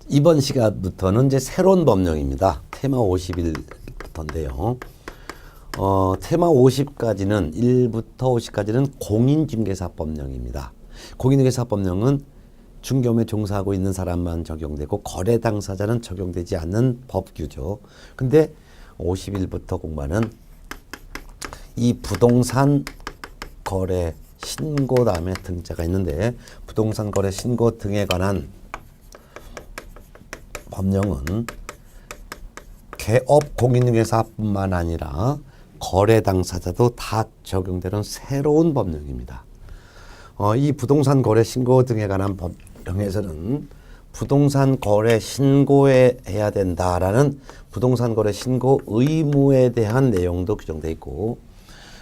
이번 시간부터는 이제 새로운 법령입니다. 테마 50일부터인데요. 테마 50까지는 1부터 50까지는 공인중개사 법령입니다. 공인중개사 법령은 중개업에 종사하고 있는 사람만 적용되고 거래 당사자는 적용되지 않는 법규죠. 근데 50일부터 공부하는 이 부동산 거래 신고 다음에 등자가 있는데 부동산 거래 신고 등에 관한 법령은 개업 공인중개사뿐만 아니라 거래 당사자도 다 적용되는 새로운 법령입니다. 이 부동산 거래 신고 등에 관한 법령에서는 부동산 거래 신고에 해야 된다라는 부동산 거래 신고 의무에 대한 내용도 규정되어 있고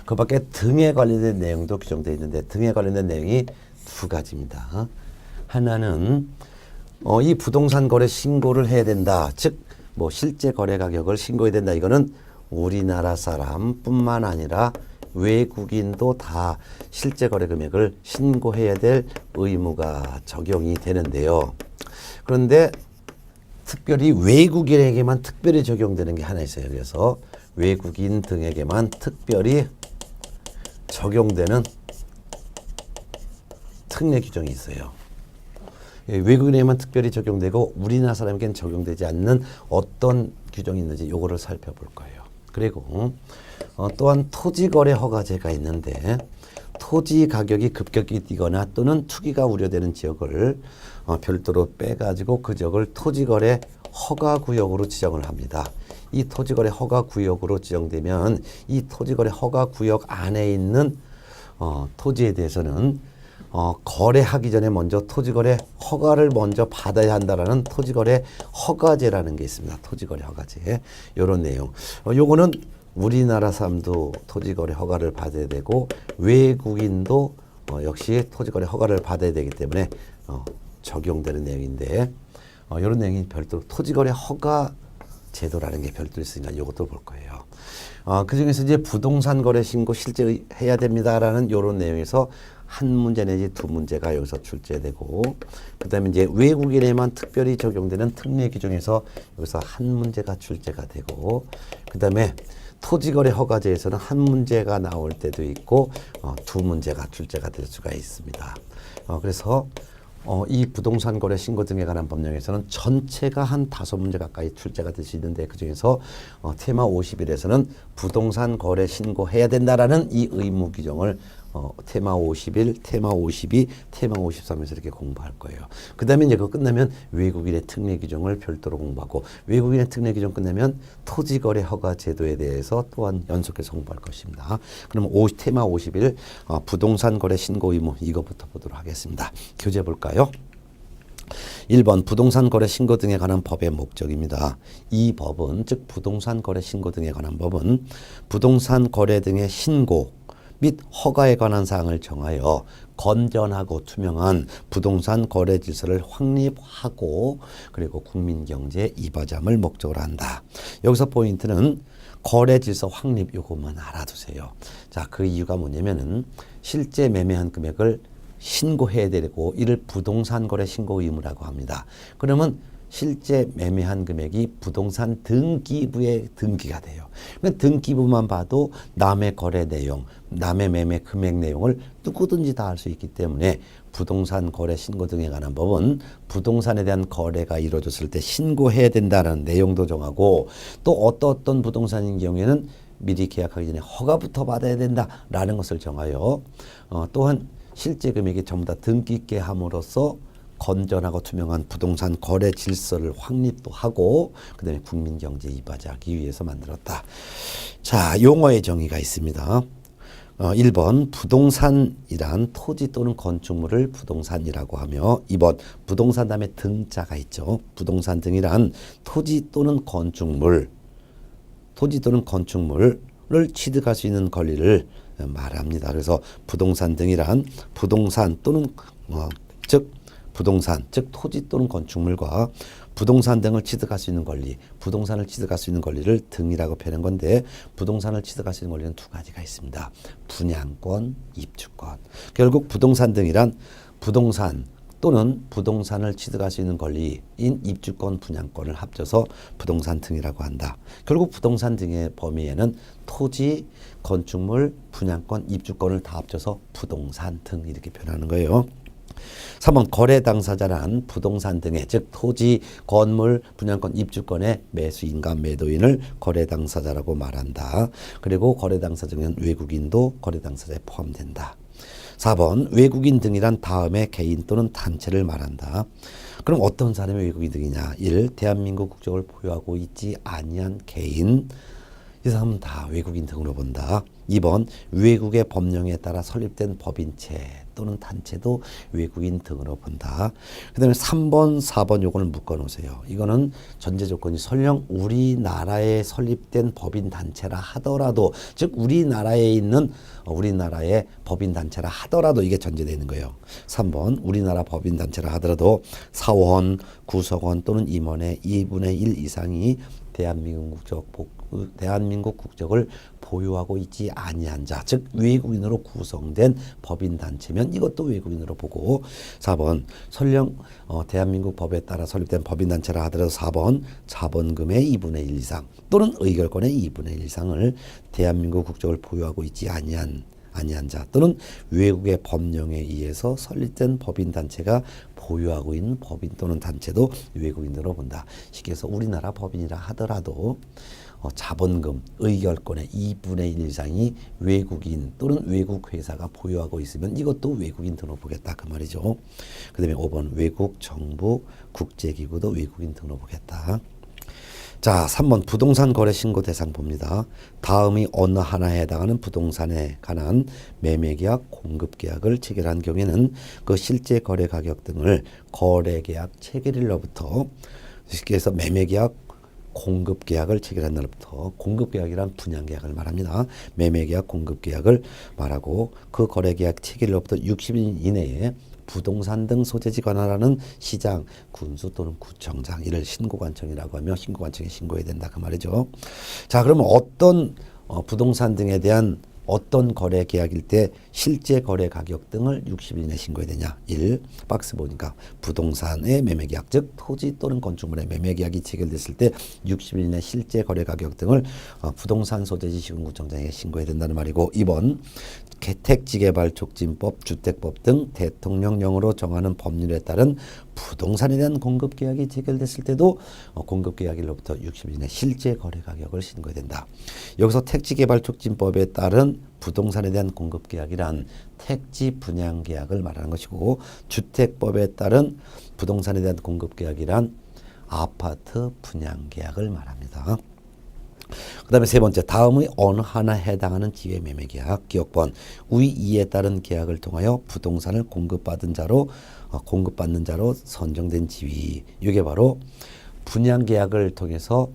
그 밖에 등에 관련된 내용도 규정되어 있는데 등에 관련된 내용이 두 가지입니다. 하나는 이 부동산 거래 신고를 해야 된다. 즉, 실제 거래 가격을 신고해야 된다. 이거는 우리나라 사람뿐만 아니라 외국인도 다 실제 거래 금액을 신고해야 될 의무가 적용이 되는데요. 그런데 특별히 외국인에게만 특별히 적용되는 게 하나 있어요. 그래서 외국인 등에게만 특별히 적용되는 특례 규정이 있어요. 외국인에게만 특별히 적용되고 우리나라 사람에게는 적용되지 않는 어떤 규정이 있는지 요거를 살펴볼 거예요. 그리고 또한 토지거래 허가제가 있는데 토지 가격이 급격히 뛰거나 또는 투기가 우려되는 지역을 별도로 빼가지고 그 지역을 토지거래 허가구역으로 지정을 합니다. 이 토지거래 허가구역으로 지정되면 이 토지거래 허가구역 안에 있는 토지에 대해서는 거래하기 전에 먼저 토지거래 허가를 먼저 받아야 한다라는 토지거래 허가제라는 게 있습니다. 토지거래 허가제. 요런 내용. 요거는 우리나라 사람도 토지거래 허가를 받아야 되고 외국인도 역시 토지거래 허가를 받아야 되기 때문에 적용되는 내용인데 요런 내용이 별도로 토지거래 허가 제도라는 게 별도로 있으니까 이것도 볼 거예요. 그 중에서 이제 부동산 거래 신고 실제 해야 됩니다라는 요런 내용에서 한 문제 내지 두 문제가 여기서 출제되고 그다음에 이제 외국인에만 특별히 적용되는 특례 규정에서 여기서 한 문제가 출제가 되고 그다음에 토지거래 허가제에서는 한 문제가 나올 때도 있고 두 문제가 출제가 될 수가 있습니다. 그래서 이 부동산 거래 신고 등에 관한 법령에서는 전체가 한 5문제 가까이 출제가 될 수 있는데 그중에서 테마 50일에서는 부동산 거래 신고해야 된다라는 이 의무 규정을 테마 51, 테마 52, 테마 53에서 이렇게 공부할 거예요. 그 다음에 이제 그거 끝나면 외국인의 특례 규정을 별도로 공부하고 외국인의 특례 규정 끝나면 토지거래 허가 제도에 대해서 또한 연속해서 공부할 것입니다. 그럼 테마 51 부동산 거래 신고 의무 이것부터 보도록 하겠습니다. 교재 볼까요? 1번 부동산 거래 신고 등에 관한 법의 목적입니다. 이 법은 즉 부동산 거래 신고 등에 관한 법은 부동산 거래 등의 신고 및 허가에 관한 사항을 정하여 건전하고 투명한 부동산 거래 질서를 확립하고 그리고 국민 경제에 이바지함을 목적으로 한다. 여기서 포인트는 거래 질서 확립 요것만 알아두세요. 자, 그 이유가 뭐냐면은 실제 매매한 금액을 신고해야 되고 이를 부동산 거래 신고 의무라고 합니다. 그러면 실제 매매한 금액이 부동산 등기부에 등기가 돼요. 그러니까 등기부만 봐도 남의 거래 내용, 남의 매매 금액 내용을 누구든지 다 알 수 있기 때문에 부동산 거래 신고 등에 관한 법은 부동산에 대한 거래가 이루어졌을 때 신고해야 된다는 내용도 정하고 또 어떤 부동산인 경우에는 미리 계약하기 전에 허가부터 받아야 된다라는 것을 정하여 또한 실제 금액이 전부 다 등기 있게 함으로써 건전하고 투명한 부동산 거래 질서를 확립도 하고 그다음에 국민 경제에 이바지하기 위해서 만들었다. 자, 용어의 정의가 있습니다. 1번 부동산이란 토지 또는 건축물을 부동산이라고 하며 2번 부동산 다음에 등자가 있죠. 부동산 등이란 토지 또는 건축물을 취득할 수 있는 권리를 말합니다. 그래서 부동산 등이란 부동산 또는 즉 토지 또는 건축물과 부동산 등을 취득할 수 있는 권리, 부동산을 취득할 수 있는 권리를 등이라고 표현한 건데 부동산을 취득할 수 있는 권리는 두 가지가 있습니다. 분양권, 입주권. 결국 부동산 등이란 부동산 또는 부동산을 취득할 수 있는 권리인 입주권, 분양권을 합쳐서 부동산 등이라고 한다. 결국 부동산 등의 범위에는 토지, 건축물, 분양권, 입주권을 다 합쳐서 부동산 등 이렇게 표현하는 거예요. 3번 거래 당사자란 부동산 등의 즉 토지, 건물, 분양권, 입주권의 매수인과 매도인을 거래 당사자라고 말한다. 그리고 거래 당사자 중에는 외국인도 거래 당사자에 포함된다. 4번 외국인 등이란 다음에 개인 또는 단체를 말한다. 그럼 어떤 사람이 외국인 등이냐? 1. 대한민국 국적을 보유하고 있지 아니한 개인. 이 사람은 다 외국인 등으로 본다. 2번 외국의 법령에 따라 설립된 법인체 또는 단체도 외국인 등으로 본다. 그 다음에 3번, 4번 요거는 묶어놓으세요. 이거는 전제 조건이 설령 우리나라에 설립된 법인 단체라 하더라도 즉 우리나라에 있는 우리나라의 법인 단체라 하더라도 이게 전제되는 거예요. 3번 우리나라 법인 단체라 하더라도 사원, 구성원 또는 임원의 2분의 1 이상이 대한민국 국적을 보유하고 있지 아니한 자, 즉 외국인으로 구성된 법인 단체면 이것도 외국인으로 보고 4번 설령 대한민국 법에 따라 설립된 법인 단체라 하더라도 4번 자본금의 2분의 1 이상 또는 의결권의 2분의 1 이상을 대한민국 국적을 보유하고 있지 아니한 자 또는 외국의 법령에 의해서 설립된 법인 단체가 보유하고 있는 법인 또는 단체도 외국인으로 본다. 쉽게 해서 우리나라 법인이라 하더라도 자본금, 의결권의 2분의 1 이상이 외국인 또는 외국 회사가 보유하고 있으면 이것도 외국인 등으로 보겠다 그 말이죠. 그 다음에 5번 외국 정부, 국제기구도 외국인 등으로 보겠다. 자, 3번 부동산 거래 신고 대상 봅니다. 다음이 어느 하나에 해당하는 부동산에 관한 매매계약, 공급계약을 체결한 경우에는 그 실제 거래 가격 등을 거래계약 체결일로부터 쉽게 해서 매매계약, 공급계약을 체결한 날부터 공급계약이란 분양계약을 말합니다. 매매계약, 공급계약을 말하고 그 거래계약 체결일로부터 60일 이내에 부동산 등 소재지 관할하는 시장, 군수 또는 구청장 이를 신고관청이라고 하며 신고관청에 신고해야 된다 그 말이죠. 자, 그러면 어떤 부동산 등에 대한 어떤 거래 계약일 때 실제 거래 가격 등을 60일 이내 신고해야 되냐? 1. 박스 보니까 부동산의 매매 계약 즉 토지 또는 건축물의 매매 계약이 체결됐을 때 60일 이내 실제 거래 가격 등을 부동산 소재지 시군구청장에게 신고해야 된다는 말이고 2번 택지개발촉진법, 주택법 등 대통령령으로 정하는 법률에 따른 부동산에 대한 공급계약이 체결됐을 때도 공급계약일로부터 60일 이내 실제 거래 가격을 신고해야 된다. 여기서 택지개발촉진법에 따른 부동산에 대한 공급계약이란 택지 분양계약을 말하는 것이고 주택법에 따른 부동산에 대한 공급계약이란 아파트 분양계약을 말합니다. 그 다음에 세 번째 다음의 어느 하나에 해당하는 지외 매매계약 기억번 위 이에 따른 계약을 통하여 부동산을 공급받는 자로 선정된 지위 이게 바로 분양계약을 통해서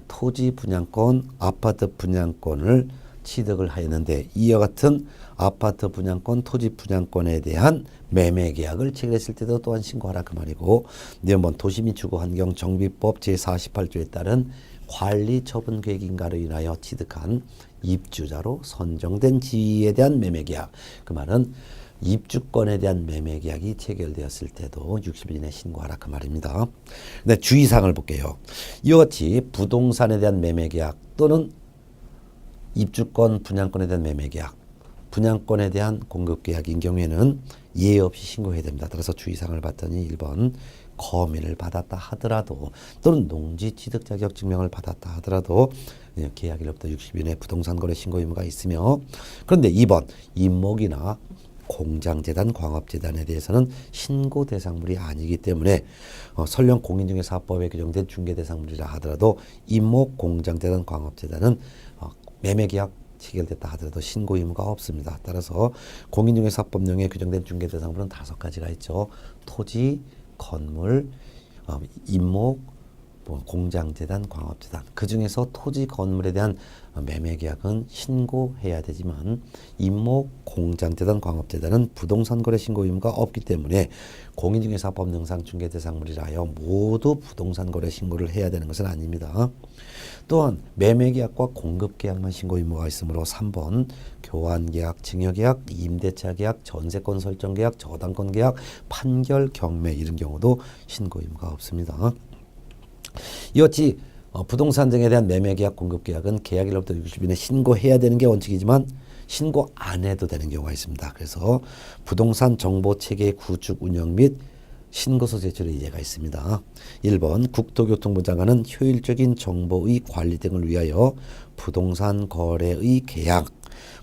토지 분양권, 아파트 분양권을 취득을 하였는데 이와 같은 아파트 분양권, 토지 분양권에 대한 매매 계약을 체결했을 때도 또한 신고하라 그 말이고 한번 도시민주거환경정비법 제48조에 따른 관리처분계획인가로 인하여 취득한 입주자로 선정된 지위에 대한 매매 계약 그 말은 입주권에 대한 매매 계약이 체결되었을 때도 60일 이내 신고하라 그 말입니다. 근데 주의사항을 볼게요. 이와 같이 부동산에 대한 매매 계약 또는 입주권, 분양권에 대한 매매 계약, 분양권에 대한 공급 계약인 경우에는 예외 없이 신고해야 됩니다. 따라서 주의사항을 봤더니 1번 거민을 받았다 하더라도 또는 농지 취득 자격 증명을 받았다 하더라도 계약일로부터 60일 내 부동산 거래 신고 의무가 있으며 그런데 2번 임목이나 공장재단, 광업재단에 대해서는 신고 대상물이 아니기 때문에 설령 공인중개사업법에 규정된 중개대상물이라 하더라도 임목, 공장재단, 광업재단은 매매계약 체결됐다 하더라도 신고 의무가 없습니다. 따라서 공인중개사법령에 규정된 중개대상물은 5가지가 있죠. 토지, 건물, 임목, 뭐 공장재단, 광업재단 그 중에서 토지 건물에 대한 매매계약은 신고해야 되지만 임목, 공장재단, 광업재단은 부동산 거래 신고 의무가 없기 때문에 공인중개사 법령상 중개대상물이라 하여 모두 부동산 거래 신고를 해야 되는 것은 아닙니다. 또한 매매계약과 공급계약만 신고 의무가 있으므로 3번 교환계약, 증여계약, 임대차 계약, 전세권 설정계약, 저당권계약, 판결, 경매 이런 경우도 신고 의무가 없습니다. 이같이 부동산 등에 대한 매매계약, 공급계약은 계약일로부터 60일 이내 신고해야 되는 게 원칙이지만 신고 안 해도 되는 경우가 있습니다. 그래서 부동산 정보체계 구축 운영 및 신고서 제출의 예가 있습니다. 1번 국토교통부 장관은 효율적인 정보의 관리 등을 위하여 부동산 거래의 계약,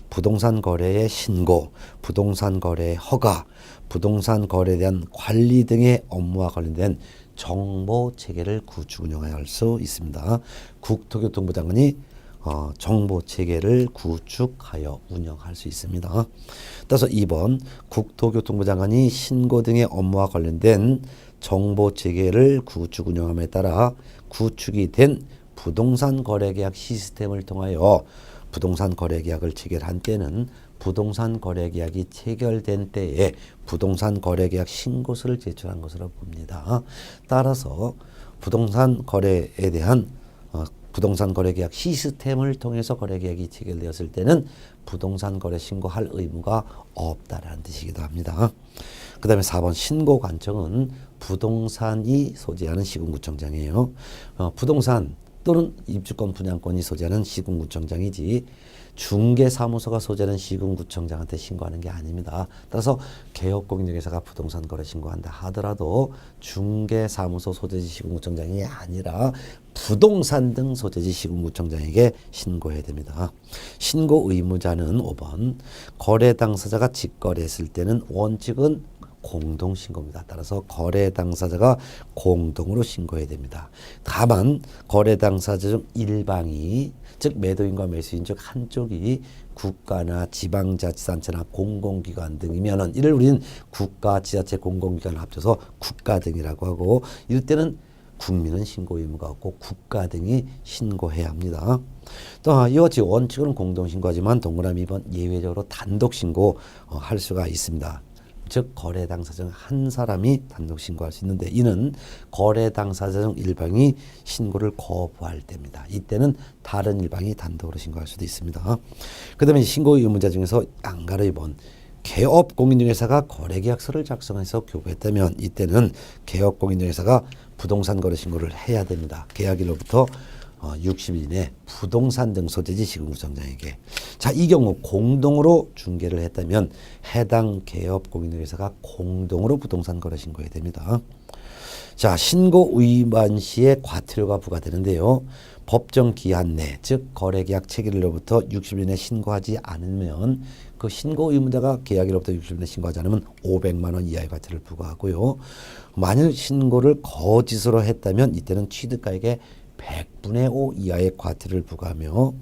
부동산 거래의 신고, 부동산 거래의 허가, 부동산 거래에 대한 관리 등의 업무와 관련된 정보 체계를 구축 운영할 수 있습니다. 국토교통부 장관이 정보 체계를 구축하여 운영할 수 있습니다. 따라서 2번 국토교통부 장관이 신고 등의 업무와 관련된 정보 체계를 구축 운영함에 따라 구축이 된 부동산 거래계약 시스템을 통하여 부동산 거래계약을 체결한 때는 부동산 거래계약이 체결된 때에 부동산 거래계약 신고서를 제출한 것으로 봅니다. 따라서 부동산 거래에 대한 부동산 거래계약 시스템을 통해서 거래계약이 체결되었을 때는 부동산 거래 신고할 의무가 없다라는 뜻이기도 합니다. 그 다음에 4번 신고관청은 부동산이 소재하는 시군구청장이에요. 부동산 또는 입주권 분양권이 소재하는 시군구청장이지 중개사무소가 소재하는 시군구청장한테 신고하는 게 아닙니다. 따라서 개업공인중개사가 부동산 거래 신고한다 하더라도 중개사무소 소재지 시군구청장이 아니라 부동산 등 소재지 시군구청장에게 신고해야 됩니다. 신고 의무자는 5번 거래 당사자가 직거래했을 때는 원칙은 공동신고입니다. 따라서 거래 당사자가 공동으로 신고해야 됩니다. 다만 거래 당사자 중 일방이 즉 매도인과 매수인 즉 한쪽이 국가나 지방자치단체나 공공기관 등이면은 이를 우리는 국가, 지자체, 공공기관을 합쳐서 국가 등이라고 하고 이럴 때는 국민은 신고 의무가 없고 국가 등이 신고해야 합니다. 또 이와 같이 원칙은 공동신고하지만 동그라미 2번 예외적으로 단독신고 할 수가 있습니다. 즉 거래 당사자 중 한 사람이 단독 신고할 수 있는데 이는 거래 당사자 중 일방이 신고를 거부할 때입니다. 이때는 다른 일방이 단독으로 신고할 수도 있습니다. 그 다음에 신고 의무자 중에서 양가로 2번 개업공인중개사가 거래계약서를 작성해서 교부했다면 이때는 개업공인중개사가 부동산 거래 신고를 해야 됩니다. 계약일로부터 60일 이내 부동산 등 소재지 시군구청장에게. 자, 이 경우 공동으로 중개를 했다면 해당 개업공인중개사가 공동으로 부동산 거래 신고해야 됩니다. 자, 신고 위반 시에 과태료가 부과되는데요. 법정 기한 내, 즉 거래계약 체결일로부터 60일 이내 신고하지 않으면 그 신고 의무자가 계약일로부터 60일 이내 신고하지 않으면 500만 원 이하의 과태료를 부과하고요. 만일 신고를 거짓으로 했다면 이때는 취득가액의 100분의 5 이하의 과태료를 부과하며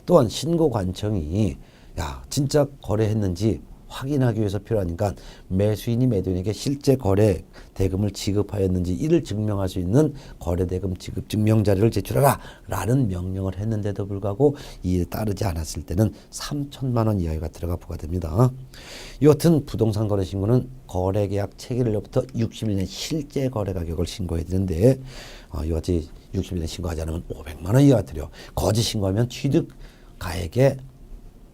또한 신고관청이 야 진짜 거래했는지 확인하기 위해서 필요하니까 매수인이 매도인에게 실제 거래 대금을 지급하였는지 이를 증명할 수 있는 거래대금 지급 증명 자료를 제출하라 라는 명령을 했는데도 불구하고 이에 따르지 않았을 때는 3천만 원 이하의 과태료가 부과됩니다. 여튼 부동산 거래 신고는 거래계약 체결일로부터 60일 내 실제 거래 가격을 신고해야 되는데 이와 같이 60일 내 신고하지 않으면 500만 원 이하 과태료, 거짓 신고하면 취득가액의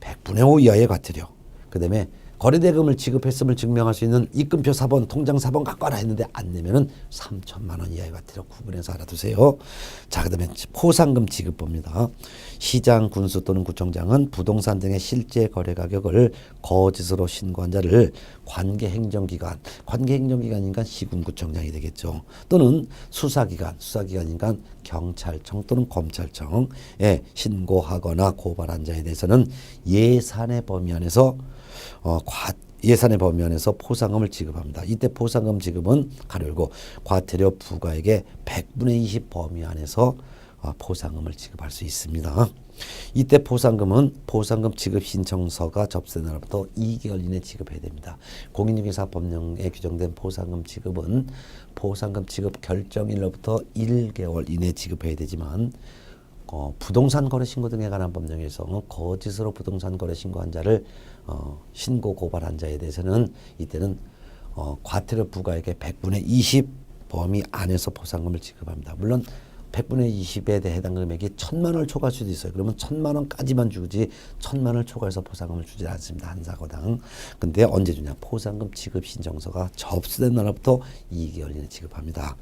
100분의 5 이하의 과태료, 그 다음에 거래대금을 지급했음을 증명할 수 있는 입금표 4번, 통장 4번 갖고 와라 했는데 안 내면은 3천만 원 이하의 과태료 구분해서 알아두세요. 자, 그 다음에 포상금 지급법입니다. 시장, 군수 또는 구청장은 부동산 등의 실제 거래 가격을 거짓으로 신고한 자를 관계행정기관, 관계행정기관이니까 시군구청장이 되겠죠. 또는 수사기관이니까 경찰청 또는 검찰청에 신고하거나 고발한 자에 대해서는 예산의 범위 안에서 예산의 범위 안에서 포상금을 지급합니다. 이때 포상금 지급은 가로 열고 과태료 부과액의 100분의 20 범위 안에서 포상금을 지급할 수 있습니다. 이때 포상금은 포상금 지급 신청서가 접수된 날부터 2개월 이내 지급해야 됩니다. 공인중개사법령에 규정된 포상금 지급은 포상금 지급 결정일로부터 1개월 이내 지급해야 되지만 부동산 거래 신고 등에 관한 법령에서 거짓으로 부동산 거래 신고한 자를 신고 고발한 자에 대해서는 이때는 과태료 부과액의 100분의 20 범위 안에서 포상금을 지급합니다. 물론 100분의 20에 대해 해당 금액이 1,000만 원을 초과할 수도 있어요. 그러면 1,000만 원까지만 주지 1,000만 원을 초과해서 포상금을 주지 않습니다. 한 사고당. 근데 언제 주냐? 포상금 지급 신청서가 접수된 날부터 2개월 이내 지급합니다.